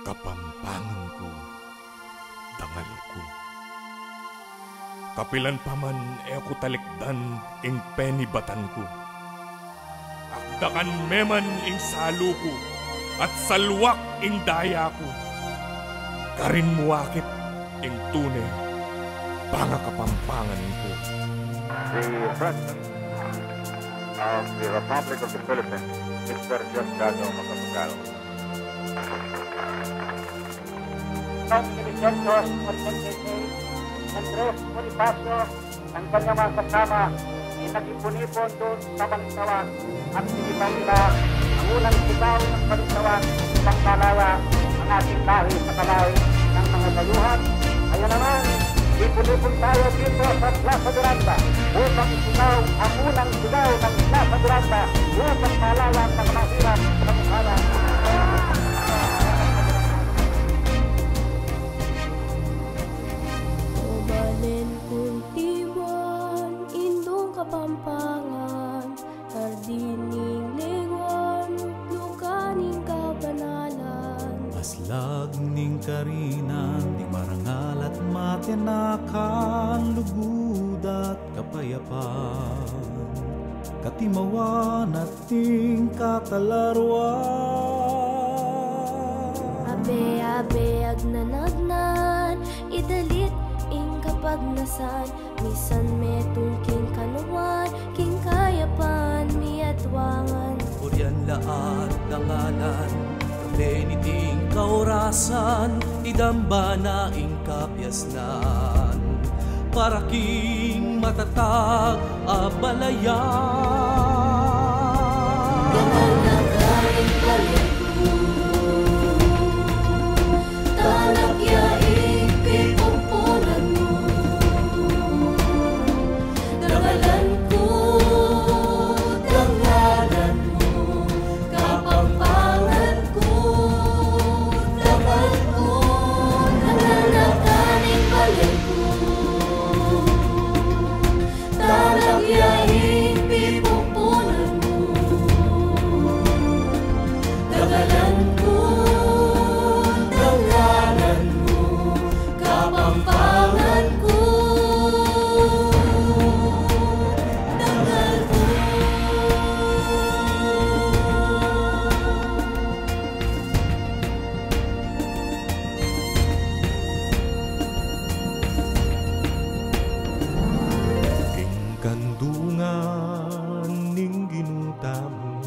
Kapampangan ko, dangal ko. Kapilan pa man ako talikdan ing penibatan ko. Akdakan meman ing salo ko at salwak ing daya ko. Karin muakit ing tunay, pangakapampangan ko. The President of the Republic of the Philippines, Mr. Diosdado Macapagal. Ang Dirigentes Presidente Andres Bonifacio ang kanyang mga kasama ay nag-ipon-ipon doon sa Balitawan at sinitaw nila ang unang sigaw ng Balitawan upang malaya ang ating lahi sa kalay ng mga dayuhan. Ayan naman, ipon-ipon tayo dito sa Plaza Miranda upang isigaw ang unang sigaw ng Plaza Miranda upang malaya ang mga mahirap sa mukhala. Obalin kong tiwan, indong kapampangan, hardining legon, lukaning kabanalan. Aslag ning karinan, di marangal at matinakan, lugud at kapayapan. Katimawan at ting katalaruan. Abe-abe agnanagnan, idalit ing kapagnasan, misan metong king kanuan, king kayapan, miatwangan. Uryan laat dangalan, kabeniting kaurasan, idamba na ing kapyasnan, para king matatag abalayan. Gangal na kain baliku, talagyaing pipumpunan mo. Dangalan ko, dangalan mo, kapampangan ko, dangal ko, dangal na kaning baliku, talagyaing pipumpunan mo. Dangalan ko, dangalan mo, kapampangan ko, dangal ko. King kandungan ning ginuta mo,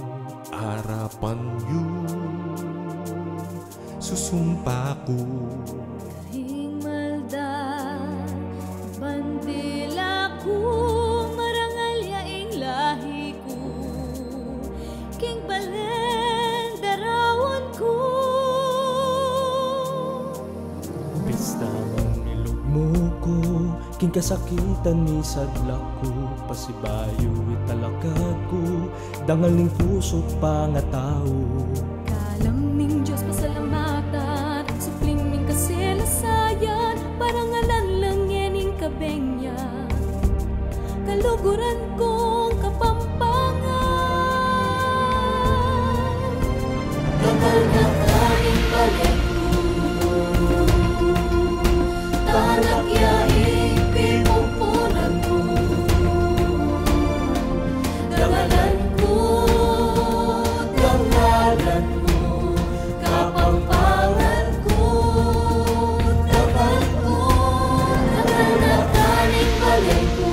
arapan yun, susumpa ko. Kahing malda, bandila ko, marangal yaing lahi ko, king balen, darawan ko. Pista ng ilog mo ko, king kasakitan ni sadlak ko, pasibayo italakad ko, dangal ning puso't pangatao. Kalam ning Diyos pasalamatan, supling ning kaselasayan, parangalan lang yening kabengya, kaluguran kong kapampangan. Dangal na kaning balik ko, talagyaing pipumpunan mo. Dangalan ko, dangalan mo, kapampangan ko, dangal ko, dangal na kaning balik ko.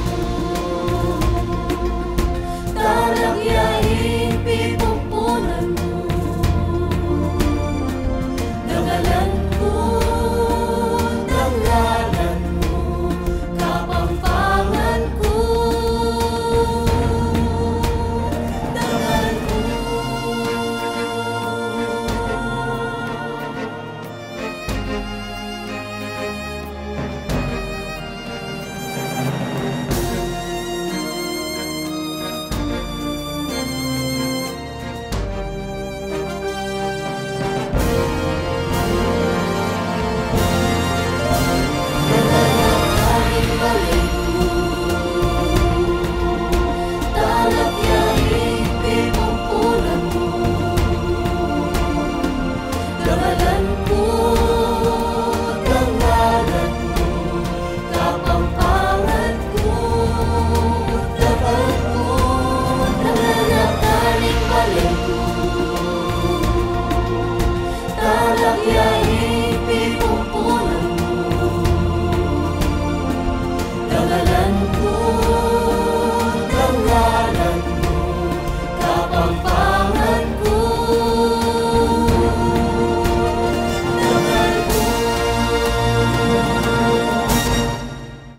Rakyat